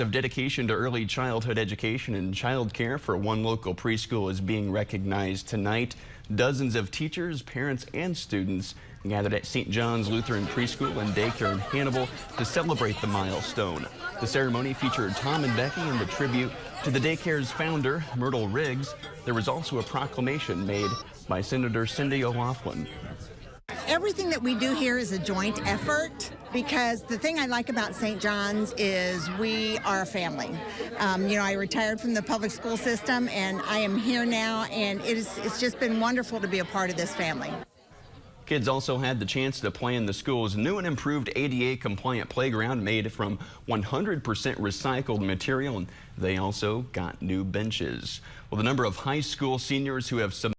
Of dedication to early childhood education and child care for one local preschool is being recognized tonight. Dozens of teachers, parents, and students gathered at St. John's Lutheran Preschool and Daycare in Hannibal to celebrate the milestone. The ceremony featured Tom and Becky and the tribute to the daycare's founder, Myrtle Riggs. There was also a proclamation made by Senator Cindy O'Loughlin. Everything that we do here is a joint effort, because the thing I like about St. John's is we are a family. I retired from the public school system and I am here now, and it's just been wonderful to be a part of this family. Kids also had the chance to play in the school's new and improved ADA compliant playground made from 100% recycled material, and they also got new benches. Well, the number of high school seniors who have